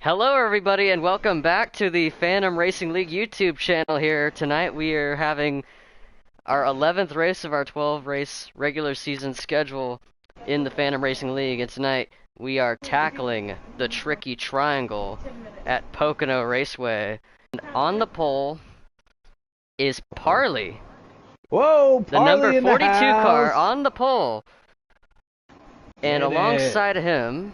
Hello everybody and welcome back to the Phantom Racing League YouTube channel here. Tonight we are having our 11th race of our 12 race regular season schedule in the Phantom Racing League, and tonight we are tackling the tricky triangle at Pocono Raceway. And on the pole is Parley. Whoa, The number Parley in 42 the house. car on the pole. And Hit alongside him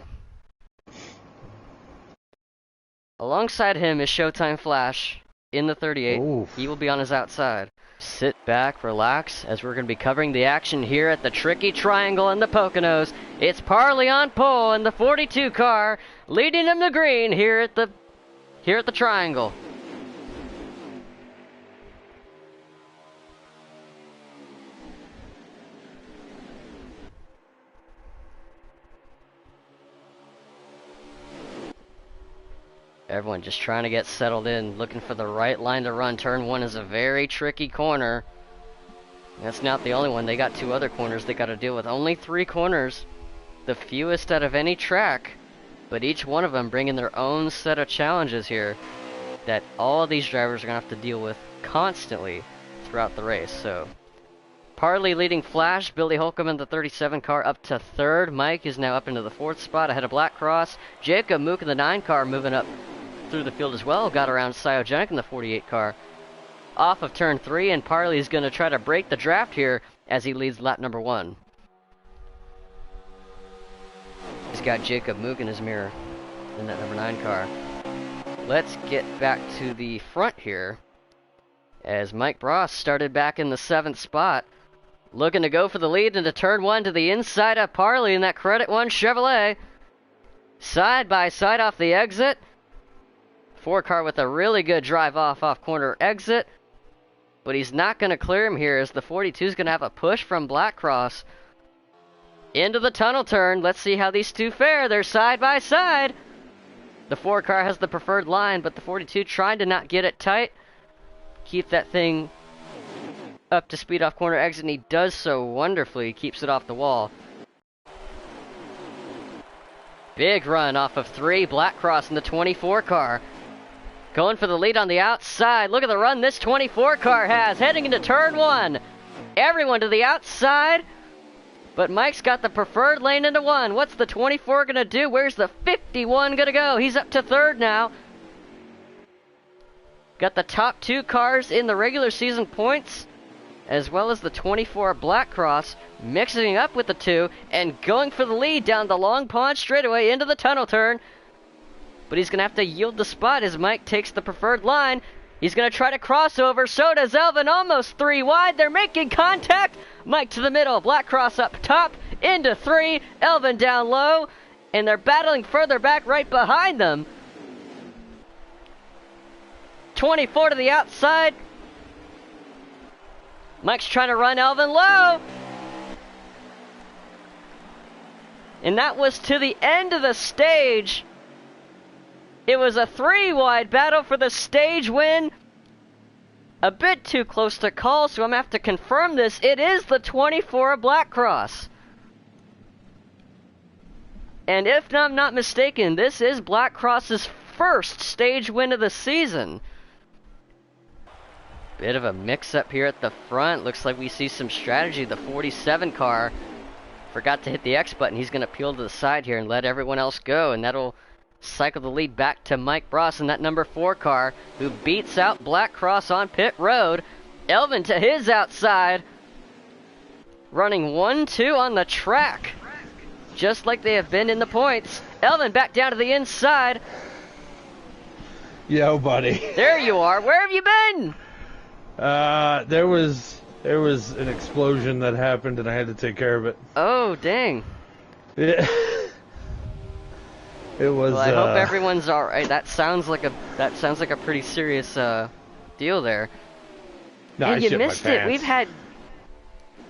is Showtime Flash in the 38. Oof. He will be on his outside. Sit back, relax, as we're going to be covering the action here at the tricky triangle in the Poconos. It's Parley on pole in the 42 car, leading him to green here at the triangle. Everyone just trying to get settled in, looking for the right line to run. Turn 1 is a very tricky corner. That's not the only one. They got 2 other corners they got to deal with. Only 3 corners, the fewest out of any track, but each one of them bringing their own set of challenges here that all of these drivers are going to have to deal with constantly throughout the race. So, Parley leading Flash, Billy Holcomb in the 37 car up to 3rd. Mike is now up into the 4th spot ahead of Black Cross. Jacob Mook in the 9 car moving up through the field as well. Got around Cyogenic in the 48 car. Off of turn 3, and Parley is going to try to break the draft here as he leads lap number 1. He's got Jacob Mook in his mirror in that number 9 car. Let's get back to the front here as Mike Bross started back in the 7th spot, looking to go for the lead into turn 1 to the inside of Parley in that Credit 1 Chevrolet. Side by side off the exit. 4 car with a really good drive off corner exit, but he's not going to clear him here as the 42 is going to have a push from Black Cross into the tunnel turn. Let's see how these two fare. They're side by side. The 4 car has the preferred line, but the 42 trying to not get it tight, keep that thing up to speed off corner exit, and he does so wonderfully. Keeps it off the wall. Big run off of 3, Black Cross in the 24 car. Going for the lead on the outside. Look at the run this 24 car has, heading into turn 1. Everyone to the outside, but Mike's got the preferred lane into 1. What's the 24 going to do? Where's the 51 going to go? He's up to 3rd now. Got the top 2 cars in the regular season points, as well as the 24 Black Cross, mixing up with the 2 and going for the lead down the Long Pond straightaway into the tunnel turn. But he's going to have to yield the spot as Mike takes the preferred line. He's going to try to cross over. So does Elvin, almost 3 wide. They're making contact. Mike to the middle. Black Cross up top into 3. Elvin down low. And they're battling further back right behind them. 24 to the outside. Mike's trying to run Elvin low. And that was to the end of the stage. It was a 3-wide battle for the stage win. A bit too close to call, so I'm going to have to confirm this. It is the 24 Black Cross. And if I'm not mistaken, this is Black Cross's first stage win of the season. Bit of a mix-up here at the front. Looks like we see some strategy. The 47 car forgot to hit the X button. He's going to peel to the side here and let everyone else go, and that'll cycle the lead back to Mike Bross in that number 4 car, who beats out Black Cross on pit road. Elvin to his outside, running 1-2 on the track, just like they have been in the points. Elvin back down to the inside. Yo, buddy. There you are. Where have you been? There was an explosion that happened, and I had to take care of it. Oh, dang. Yeah. It was. Well, I hope everyone's all right. That sounds like a pretty serious deal there. No, and I you shit my missed it. pants.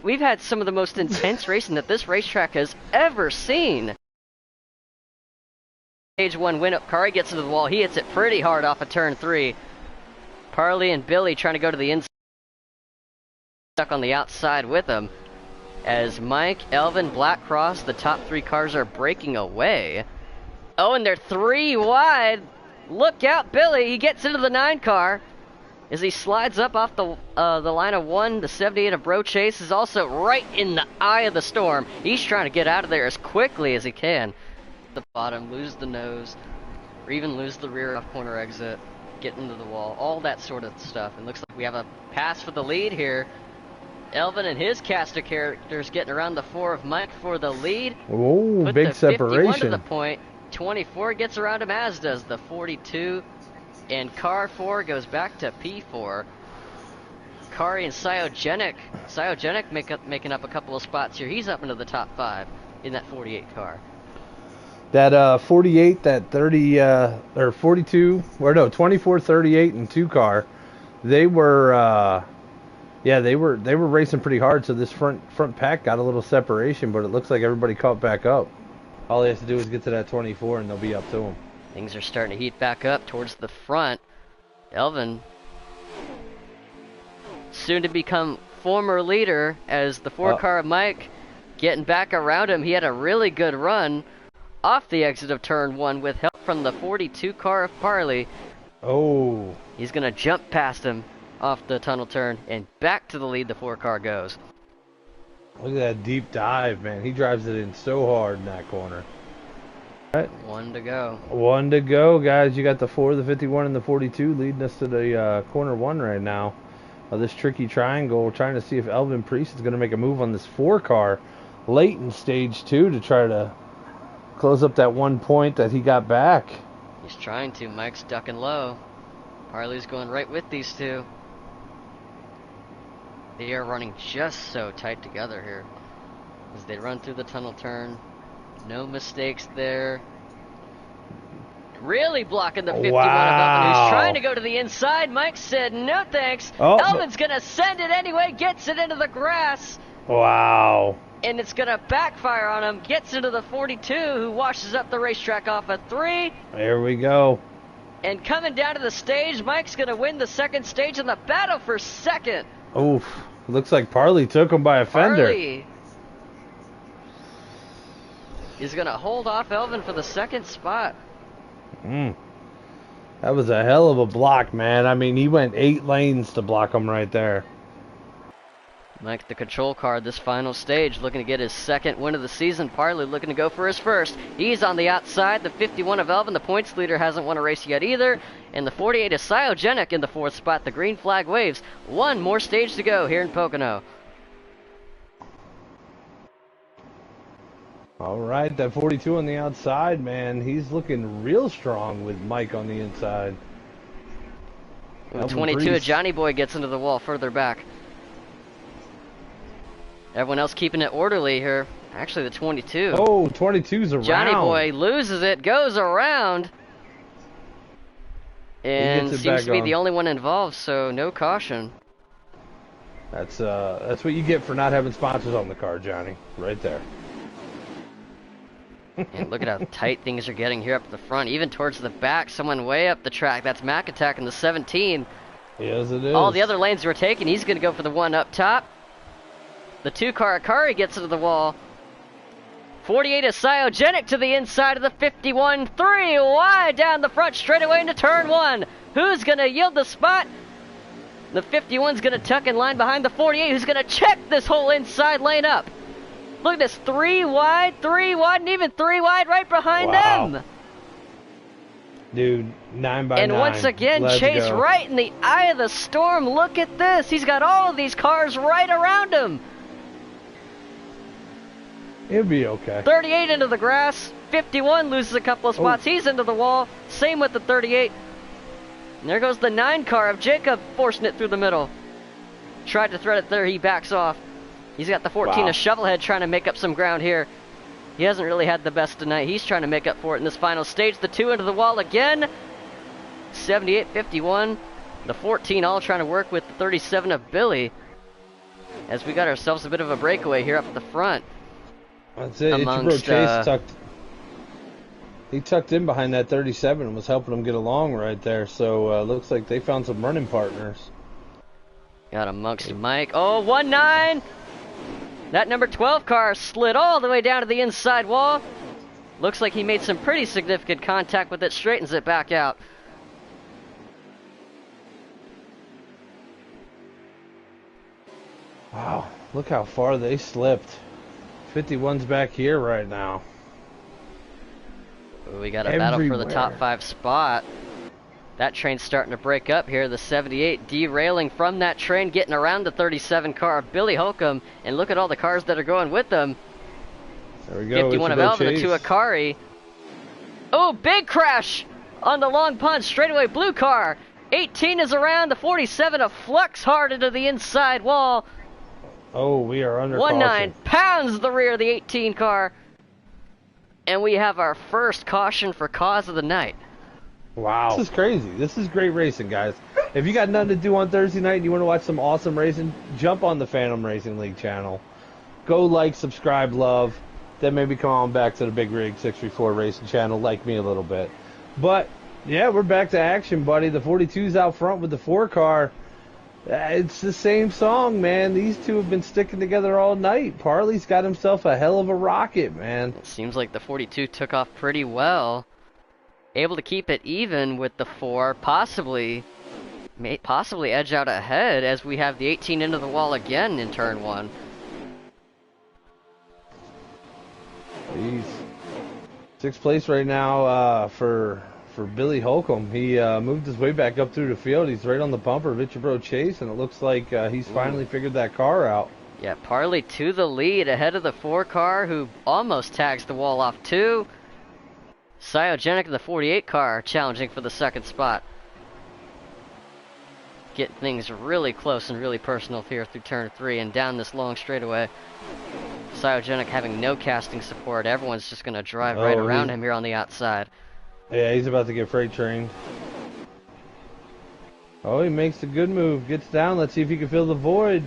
We've had some of the most intense racing that this racetrack has ever seen. Stage 1 win up car, he gets into the wall. He hits it pretty hard off of turn 3. Parley and Billy trying to go to the inside, stuck on the outside with him. As Mike, Elvin, Black Cross, the top 3 cars are breaking away. Oh, and they're 3 wide. Look out, Billy. He gets into the 9 car as he slides up off the line of 1. The 78 of Bro Chase is also right in the eye of the storm. He's trying to get out of there as quickly as he can. At the bottom, lose the nose, or even lose the rear off corner exit, get into the wall, all that sort of stuff. And looks like we have a pass for the lead here. Elvin and his cast of characters getting around the 4 of Mike for the lead. Oh, Put big the 51 separation. to the point. 24 gets around him, as does the 42. And car 4 goes back to P4. Kari and Cyogenic making up a couple of spots here. He's up into the top 5 in that 48 car. That 48, that 30, or 42, or no, 24, 38, and 2 car, they were, they were racing pretty hard. So this front pack got a little separation, but it looks like everybody caught back up. All he has to do is get to that 24, and they'll be up to him. Things are starting to heat back up towards the front. Elvin, soon to become former leader, as the 4 car of Mike getting back around him. He had a really good run off the exit of turn 1 with help from the 42 car of Parley. Oh. He's going to jump past him off the tunnel turn, and back to the lead the 4 car goes. Look at that deep dive, man. He drives it in so hard in that corner. All right. 1 to go. 1 to go, guys. You got the 4, the 51, and the 42 leading us to the corner 1 right now. This tricky triangle. We're trying to see if Elvin Priest is going to make a move on this 4 car late in stage 2 to try to close up that 1 point that he got back. He's trying to. Mike's ducking low. Parley's going right with these 2. They are running just so tight together here as they run through the tunnel turn. No mistakes there. Really blocking the 51 of Elvin, who's trying to go to the inside. Mike said no thanks. Elvin's going to send it anyway, gets it into the grass. Wow. And it's going to backfire on him. Gets into the 42, who washes up the racetrack off a 3. There we go. And coming down to the stage, Mike's going to win the 2nd stage in the battle for 2nd. Oof. Looks like Parley took him by a fender. Parley is going to hold off Elvin for the 2nd spot. That was a hell of a block, man. I mean, he went 8 lanes to block him right there. Mike, the control car, this final stage, looking to get his 2nd win of the season. Parley looking to go for his 1st. He's on the outside. The 51 of Elvin, the points leader, hasn't won a race yet either. And the 48 is Cyogenic in the 4th spot. The green flag waves. 1 more stage to go here in Pocono. All right, that 42 on the outside, man. He's looking real strong with Mike on the inside. The 22 of Johnny Boy gets into the wall further back. Everyone else keeping it orderly here. Actually, the 22. Oh, 22's around. Johnny Boy loses it, goes around. And seems to be the only one involved, so no caution. That's what you get for not having sponsors on the car, Johnny. Right there. And look at how tight things are getting here up at the front. Even towards the back, someone way up the track. That's Mac Attack in the 17. Yes, it is. All the other lanes were taken. He's going to go for the 1 up top. The 2 car Akari gets into the wall. 48 is Cyogenic to the inside of the 51. 3 wide down the front straightaway into turn 1. Who's going to yield the spot? The 51's going to tuck in line behind the 48, who's going to check this whole inside lane up. Look at this, 3 wide, and even 3 wide right behind them. Dude, 9 by 9. And once again, Let's Chase go. right in the eye of the storm. Look at this. He's got all of these cars right around him. It'll be okay. 38 into the grass. 51 loses a couple of spots. He's into the wall. Same with the 38. And there goes the 9 car of Jacob, forcing it through the middle. Tried to thread it there. He backs off. He's got the 14 of Shovelhead trying to make up some ground here. He hasn't really had the best tonight. He's trying to make up for it in this final stage. The 2 into the wall again. 78, 51. The 14 all trying to work with the 37 of Billy. As we got ourselves a bit of a breakaway here up at the front. That's it. Amongst, Chase tucked in behind that 37 and was helping him get along right there. So looks like they found some running partners. Got amongst Mike. Oh, 1-9. That number 12 car slid all the way down to the inside wall. Looks like he made some pretty significant contact with it, straightens it back out. Wow, look how far they slipped. 51's back here right now. We got a battle for the top Everywhere. 5 spot. That train's starting to break up here. The 78 derailing from that train, getting around the 37 car of Billy Holcomb. And look at all the cars that are going with them. There we go. 51 of Elvin, the 2 Akari. Oh, big crash on the long punch. Straightaway blue car. 18 is around. The 47 of Flux hard into the inside wall. Oh, we are under 19 caution. pounds the rear of the 18 car. And we have our first caution for cause of the night. Wow. This is crazy. This is great racing, guys. If you got nothing to do on Thursday night and you want to watch some awesome racing, jump on the Phantom Racing League channel. Go like, subscribe, love. Then maybe come on back to the Big Rig 634 Racing channel, like me a little bit. But, yeah, we're back to action, buddy. The 42's out front with the 4 car. It's the same song, man. These two have been sticking together all night. Parley's got himself a hell of a rocket, man. It seems like the 42 took off pretty well. Able to keep it even with the 4, possibly edge out ahead as we have the 18 into the wall again in turn 1. He's 6th place right now for Billy Holcomb. He moved his way back up through the field. He's right on the bumper of Itchabro Chase, and it looks like he's finally figured that car out. Yeah, Parley to the lead ahead of the 4 car who almost tags the wall off too. Cyogenic in the 48 car challenging for the 2nd spot. Getting things really close and really personal here through turn 3 and down this long straightaway. Cyogenic having no casting support. Everyone's just going to drive right around him here on the outside. Yeah, he's about to get freight trained. Oh, he makes a good move. Gets down. Let's see if he can fill the void.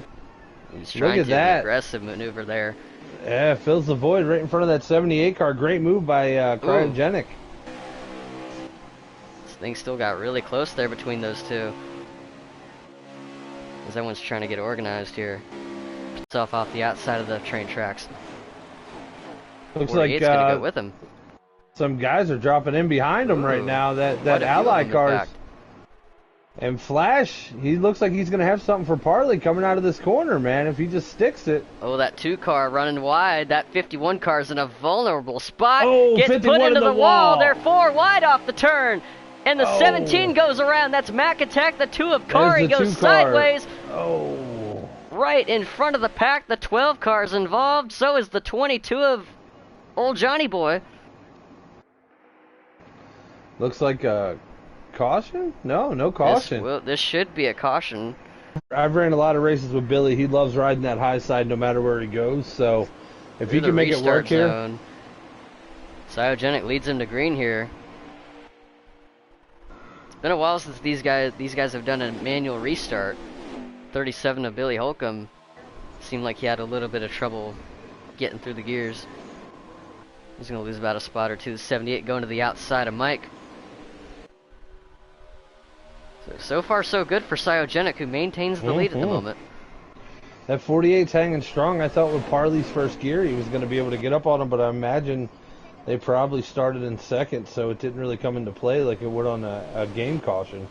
He's trying to do an aggressive maneuver there. Yeah, fills the void right in front of that 78 car. Great move by Cryogenic. This thing still got really close there between those two. As everyone's trying to get organized here. Himself off the outside of the train tracks. Looks like gonna go with him. Some guys are dropping in behind him right now. That Ally cars. And Flash, he looks like he's going to have something for Parley coming out of this corner, man, if he just sticks it. Oh, that 2 car running wide. That 51 car's in a vulnerable spot. Oh, gets put into the wall. They're 4 wide off the turn. And the 17 goes around. That's Mac Attack. The 2 of Kari goes sideways. Oh. Right in front of the pack. The 12 car's involved. So is the 22 of old Johnny Boy. Looks like a caution? No caution. This should be a caution. I've ran a lot of races with Billy. He loves riding that high side no matter where he goes. So if he can make it work here. Cyogenic leads him to green here. It's been a while since these guys have done a manual restart. 37 of Billy Holcomb seemed like he had a little bit of trouble getting through the gears. He's going to lose about a spot or two. The 78 going to the outside of Mike. So far, so good for Cyogenic, who maintains the lead at the moment. That 48's hanging strong. I thought with Parley's first gear, he was going to be able to get up on him, but I imagine they probably started in 2nd, so it didn't really come into play like it would on a game caution.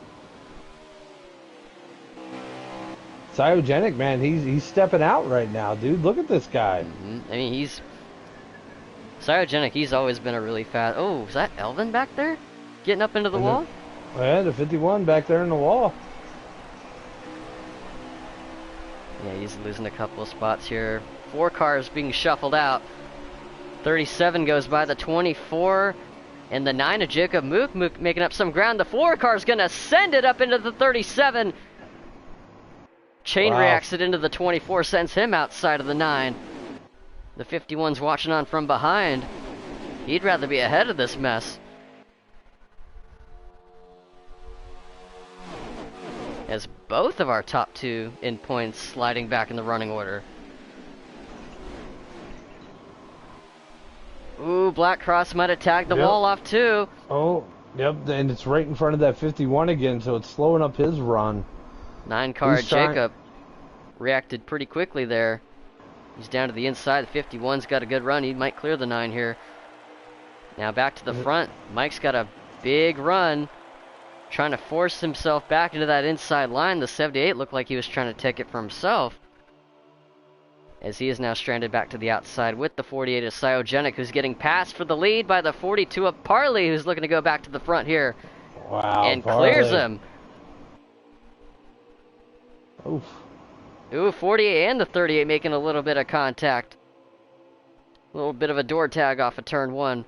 Cyogenic, man, he's stepping out right now, dude. Look at this guy. I mean, Cyogenic, he's always been a really fast... Oh, is that Elvin back there? Getting up into the wall? Yeah, the 51 back there in the wall. Yeah, he's losing a couple of spots here. 4 cars being shuffled out. 37 goes by the 24. And the 9 of Jacob Mook making up some ground. The 4 car's going to send it up into the 37. Chain reacts it into the 24, sends him outside of the 9. The 51's watching on from behind. He'd rather be ahead of this mess. As both of our top 2 in points sliding back in the running order. Ooh, Black Cross might have tagged the wall off too. Oh, yep, and it's right in front of that 51 again, so it's slowing up his run. 9 car Jacob reacted pretty quickly there. He's down to the inside. The 51's got a good run. He might clear the 9 here. Now back to the front. Mike's got a big run, trying to force himself back into that inside line. The 78 looked like he was trying to take it for himself, as he is now stranded back to the outside with the 48 of Cyogenic, who's getting passed for the lead by the 42 of Parley, who's looking to go back to the front here. Wow, and Parley clears him. Oof. Ooh, 48 and the 38 making a little bit of contact. A little bit of a door tag off of turn 1.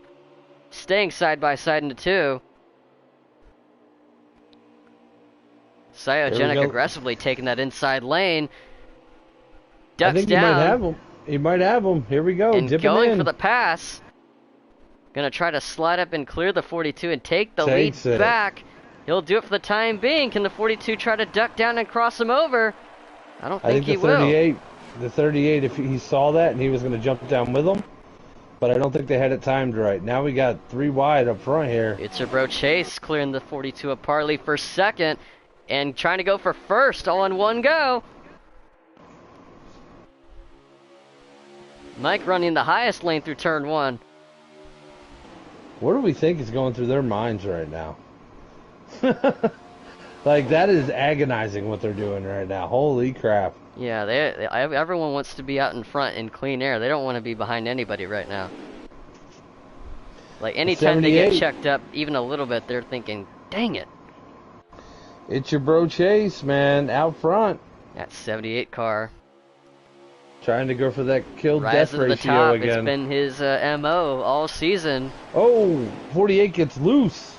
Staying side by side into 2. Cyogenic aggressively taking that inside lane. Ducks I think down. He might have him. He might have him. Here we go. And Dip going him in. for the pass. Gonna try to slide up and clear the 42 and take the Takes lead it. back. He'll do it for the time being. Can the 42 try to duck down and cross him over? I don't think he will. The 38, if he saw that and he was going to jump down with him, but I don't think they had it timed right. Now we got 3 wide up front here. It's your bro Chase clearing the 42 of Parley for second and trying to go for first all in one go. Mike running the highest lane through turn 1. What do we think is going through their minds right now? Like, that is agonizing what they're doing right now. Holy crap. Yeah, everyone wants to be out in front in clean air. They don't want to be behind anybody right now. Like, anytime they get checked up even a little bit, they're thinking, dang it. It's your bro Chase, man, out front. That 78 car. Trying to go for that kill death Rising to the ratio top. again. It's been his MO all season. Oh, 48 gets loose.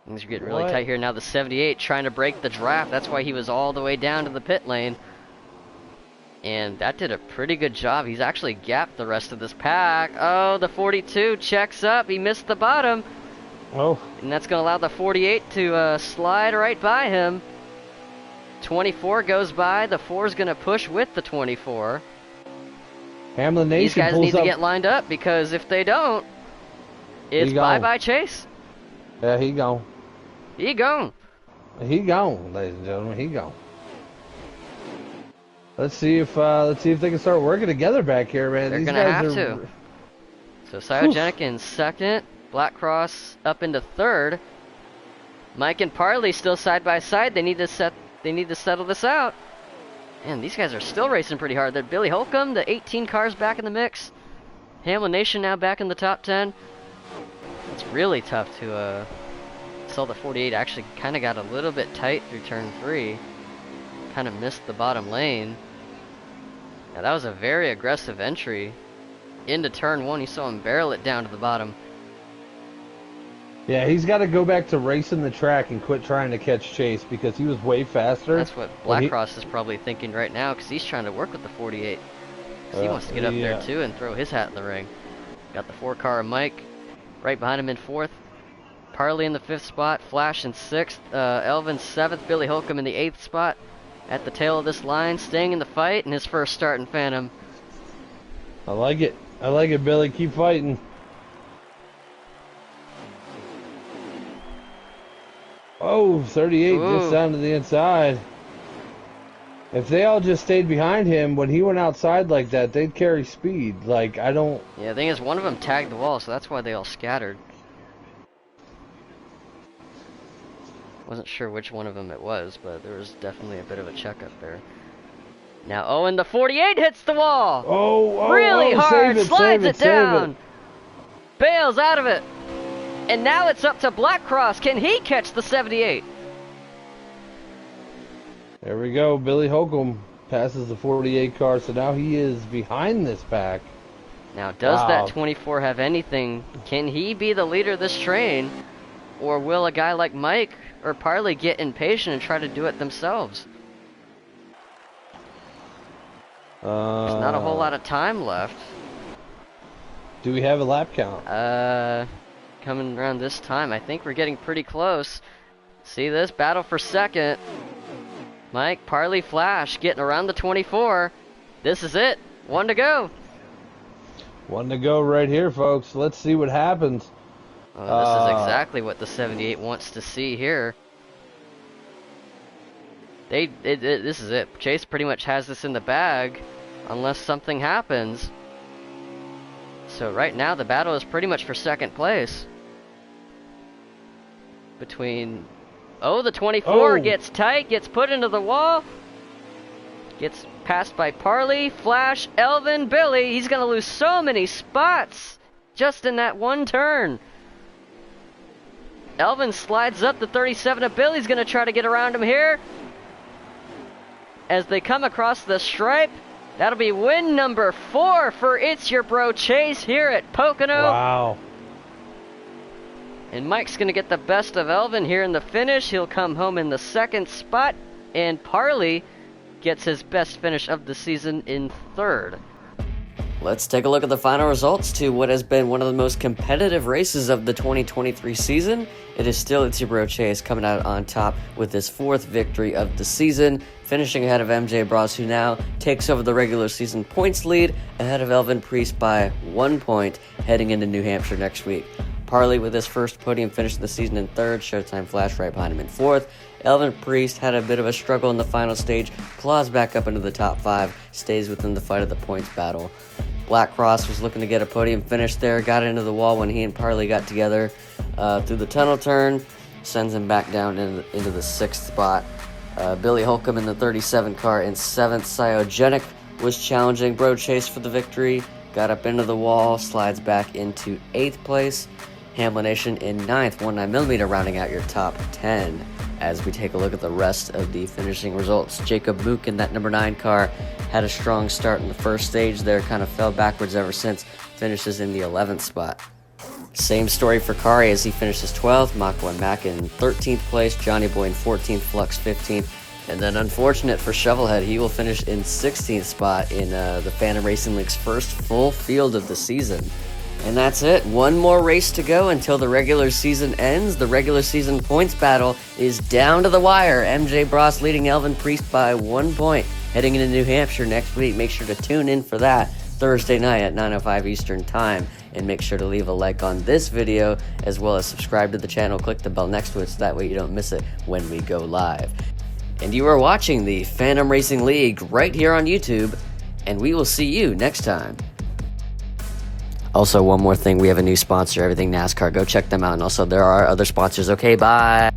Things are getting really tight here. Now the 78 trying to break the draft. That's why he was all the way down to the pit lane. And that did a pretty good job. He's actually gapped the rest of this pack. Oh, the 42 checks up. He missed the bottom. Oh. And that's going to allow the 48 to slide right by him. 24 goes by. The 4 is going to push with the 24. Hamlin Nation These guys pulls need up. to get lined up, because if they don't, it's bye-bye Chase. Yeah, he gone. He gone. He gone, ladies and gentlemen. He gone. Let's see if they can start working together back here, man. They're These gonna guys have to. So Cyogenic in second, Black Cross up into third. Mike and Parley still side by side. They need to settle this out. Man, these guys are still racing pretty hard. They're Billy Holcomb, the 18 cars back in the mix. Hamlin Nation now back in the top 10. It's really tough to sell the 48. Actually kind of got a little bit tight through turn 3. Kind of missed the bottom lane. Now that was a very aggressive entry into turn 1. You saw him barrel it down to the bottom. Yeah, he's got to go back to racing the track and quit trying to catch Chase, because he was way faster. That's what Blackcross is probably thinking right now, because he's trying to work with the 48. He wants to get up there too and throw his hat in the ring. Got the 4 car of Mike right behind him in 4th. Parley in the 5th spot, Flash in 6th, Elvin 7th, Billy Holcomb in the 8th spot. At the tail of this line, staying in the fight, and his first start in Phantom. I like it. I like it, Billy. Keep fighting. Oh, 38 just down to the inside. If they all just stayed behind him, when he went outside like that, they'd carry speed. Like, I don't... Yeah, the thing is, one of them tagged the wall, so that's why they all scattered. Wasn't sure which one of them it was, but there was definitely a bit of a checkup there. Now Owen, the 48 hits the wall! Really hard, slides it down! Bails out of it! And now it's up to Blackcross. Can he catch the 78? There we go. Billy Holcomb passes the 48 car, so now he is behind this pack. Now, does that 24 have anything? Can he be the leader of this train? Or will a guy like Mike or Parley get impatient and try to do it themselves? There's not a whole lot of time left. Do we have a lap count? Coming around this time, I think we're getting pretty close. See this? Battle for second. Mike, Parley, Flash getting around the 24. This is it. 1 to go. 1 to go right here, folks. Let's see what happens. Oh, this is exactly what the 78 wants to see here. This is it. Chase pretty much has this in the bag, unless something happens. So right now the battle is pretty much for second place. Between... Oh, the 24 gets tight, gets put into the wall. Gets passed by Parley, Flash, Elvin, Billy. He's going to lose so many spots just in that one turn. Elvin slides up the 37 of Billy's going to try to get around him here. As they come across the stripe, that'll be win number 4 for It's Your Bro Chase here at Pocono. Wow. And Mike's going to get the best of Elvin here in the finish. He'll come home in the second spot. And Parley gets his best finish of the season in third. Let's take a look at the final results to what has been one of the most competitive races of the 2023 season. It is still It's Your Bro Chase coming out on top with his 4th victory of the season, finishing ahead of MJ Bros, who now takes over the regular season points lead ahead of Elvin Priest by 1 point heading into New Hampshire next week. Parley with his first podium finish of the season in 3rd, Showtime Flash right behind him in 4th. Elvin Priest had a bit of a struggle in the final stage, claws back up into the top 5, stays within the fight of the points battle. Black Cross was looking to get a podium finish there, got into the wall when he and Parley got together through the tunnel turn, sends him back down into the 6th spot. Billy Holcomb in the 37 car in 7th. Cyogenic was challenging Bro Chase for the victory, got up into the wall, slides back into 8th place. Hamlin Nation in 9th, 19mm rounding out your top 10. As we take a look at the rest of the finishing results, Jacob Mook in that number 9 car had a strong start in the first stage there, kind of fell backwards ever since, finishes in the 11th spot. Same story for Kari as he finishes 12th, Mach 1 Mac in 13th place, Johnny Boy in 14th, Flux 15th, and then unfortunate for Shovelhead, he will finish in 16th spot in the Phantom Racing League's first full field of the season. And that's it. One more race to go until the regular season ends. The regular season points battle is down to the wire. MJ Bros leading Elvin Priest by 1 point. Heading into New Hampshire next week. Make sure to tune in for that Thursday night at 9:05 Eastern Time. And make sure to leave a like on this video, as well as subscribe to the channel. Click the bell next to it so that way you don't miss it when we go live. And you are watching the Phantom Racing League right here on YouTube. And we will see you next time. Also, one more thing, we have a new sponsor, Everything NASCAR. Go check them out. And also, there are other sponsors. Okay, bye.